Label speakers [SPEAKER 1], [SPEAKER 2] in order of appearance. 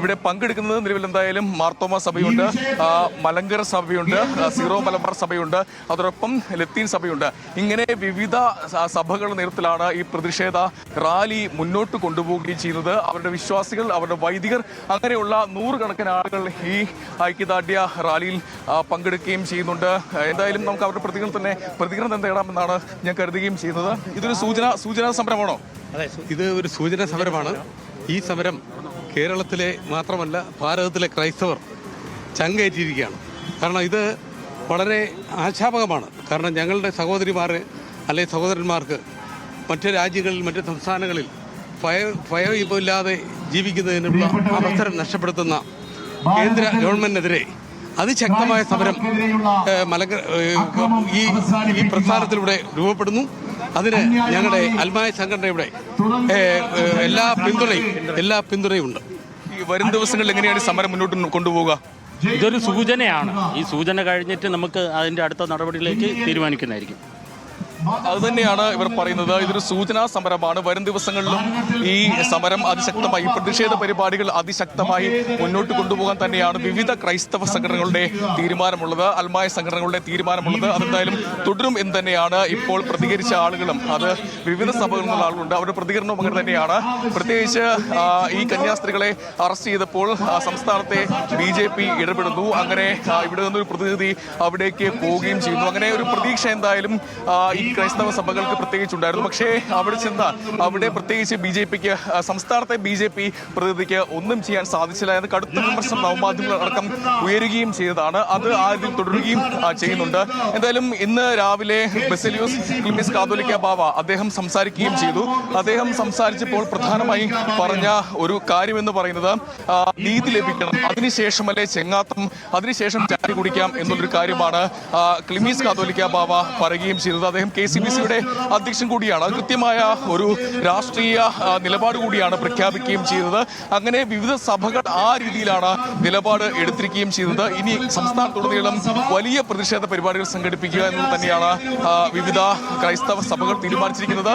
[SPEAKER 1] ഇവിടെ പങ്കെടുക്കുന്നത് നിലവിൽ എന്തായാലും മാർത്തോമ സഭയുണ്ട്, മലങ്കര സഭയുണ്ട്, സീറോ മലബാർ സഭയുണ്ട്, അതോടൊപ്പം ലത്തീൻ സഭയുണ്ട്. ഇങ്ങനെ വിവിധ സഭകളുടെ നേതൃത്വത്തിലാണ് ഈ പ്രതിഷേധ റാലി മുന്നോട്ട് കൊണ്ടുപോവുകയും ചെയ്യുന്നത്. അവരുടെ വിശ്വാസികൾ, അവരുടെ വൈദികർ, അങ്ങനെയുള്ള നൂറുകണക്കിന് ആളുകൾ ഈ ഐക്യദാർഢ്യ റാലിയിൽ പങ്കെടുക്കുകയും ചെയ്യുന്നുണ്ട്. എന്തായാലും നമുക്ക് അവരുടെ പ്രതികരണം തേടാമെന്നാണ് ഞാൻ കരുതുകയും ചെയ്യുന്നത്. ഇതൊരു സൂചനാ സമരമാണോ?
[SPEAKER 2] അതെ, ഇത് ഒരു സൂചനാ സമരമാണ്. ഈ സമരം കേരളത്തിലെ മാത്രമല്ല ഭാരതത്തിലെ ക്രൈസ്തവർ ചങ്കേറ്റിയിരിക്കുകയാണ്. കാരണം ഇത് വളരെ ആശാപകമാണ്. കാരണം ഞങ്ങളുടെ സഹോദരിമാർ അല്ലെങ്കിൽ സഹോദരന്മാർക്ക് മറ്റ് രാജ്യങ്ങളിൽ, മറ്റ് സംസ്ഥാനങ്ങളിൽ ഭയമില്ലാതെ ജീവിക്കുന്നതിനുള്ള അവസരം നഷ്ടപ്പെടുത്തുന്ന കേന്ദ്ര ഗവൺമെന്റിനെതിരെ അതിശക്തമായ സമരം ഈ പ്രസ്ഥാനത്തിലൂടെ രൂപപ്പെടുന്നു. അതിന് ഞങ്ങളുടെ അൽമായ സംഘടനയുടെ എല്ലാ പിന്തുണയും ഉണ്ട്.
[SPEAKER 1] ഈ വരും ദിവസങ്ങളിൽ എങ്ങനെയാണ് സമരം മുന്നോട്ട് കൊണ്ടുപോകുക?
[SPEAKER 3] ഇതൊരു സൂചനയാണ്. ഈ സൂചന കഴിഞ്ഞിട്ട് നമുക്ക് അതിൻ്റെ അടുത്ത നടപടിയിലേക്ക് തീരുമാനിക്കുന്നതായിരിക്കും.
[SPEAKER 1] അതുതന്നെയാണ് ഇവർ പറയുന്നത്. ഇതൊരു സൂചനാ സമരമാണ്. വരും ദിവസങ്ങളിലും ഈ സമരം അതിശക്തമായി, പ്രതിഷേധ പരിപാടികൾ അതിശക്തമായി മുന്നോട്ട് കൊണ്ടുപോകാൻ തന്നെയാണ് വിവിധ ക്രൈസ്തവ സംഘടനകളുടെ തീരുമാനമുള്ളത്, അൽമായ സംഘടനകളുടെ തീരുമാനമുള്ളത്. അതെന്തായാലും തുടരും എന്ന് തന്നെയാണ് ഇപ്പോൾ പ്രതികരിച്ച ആളുകളും, അത് വിവിധ സഭകളിൽ നിന്നുള്ള ആളുകളുണ്ട്, അവരുടെ പ്രതികരണവും അങ്ങനെ തന്നെയാണ്. പ്രത്യേകിച്ച് ഈ കന്യാസ്ത്രീകളെ അറസ്റ്റ് ചെയ്തപ്പോൾ സംസ്ഥാനത്തെ BJP ഇടപെടുന്നു. അങ്ങനെ ഇവിടെ നിന്നൊരു പ്രതിനിധി അവിടേക്ക് പോവുകയും ചെയ്യുന്നു. അങ്ങനെ ഒരു പ്രതീക്ഷ എന്തായാലും ഈ ക്രൈസ്തവ സഭകൾക്ക് പ്രത്യേകിച്ചുണ്ടായിരുന്നു. പക്ഷേ അവിടെ ചെന്ന അവിടെ പ്രത്യേകിച്ച് BJPക്ക്, സംസ്ഥാനത്തെ BJP പ്രതിനിധിക്ക് ഒന്നും ചെയ്യാൻ സാധിച്ചില്ല എന്ന് കടുത്ത വിമർശനം നവമാധ്യമങ്ങൾ അടക്കം ഉയരുകയും ചെയ്തതാണ്. അത് ആദ്യം തുടരുകയും ചെയ്യുന്നുണ്ട്. എന്തായാലും ഇന്ന് രാവിലെ ബസേലിയോസ് ക്ലീമീസ് കാതോലിക്ക ബാവ അദ്ദേഹം സംസാരിക്കുകയും ചെയ്തു. അദ്ദേഹം സംസാരിച്ചപ്പോൾ പ്രധാനമായി പറഞ്ഞ ഒരു കാര്യമെന്ന് പറയുന്നത് നീതി ലഭിക്കണം, അതിനുശേഷമല്ലേ ചെങ്ങാത്തം, അതിനുശേഷം ചാരി കുടിക്കാം എന്നുള്ളൊരു കാര്യമാണ് ക്ലീമീസ് കാതോലിക്ക ബാവ പറയുകയും ചെയ്തത്. അദ്ദേഹം KCBCയുടെ അധ്യക്ഷൻ കൂടിയാണ്. അത് കൃത്യമായ ഒരു രാഷ്ട്രീയ നിലപാട് കൂടിയാണ് പ്രഖ്യാപിക്കുകയും ചെയ്തത്. അങ്ങനെ വിവിധ സഭകൾ ആ രീതിയിലാണ് നിലപാട് എടുത്തിരിക്കുകയും ചെയ്തത്. ഇനി സംസ്ഥാനത്തുടനീളം വലിയ പ്രതിഷേധ പരിപാടികൾ സംഘടിപ്പിക്കുക എന്നത് തന്നെയാണ് വിവിധ ക്രൈസ്തവ സഭകൾ തീരുമാനിച്ചിരിക്കുന്നത്.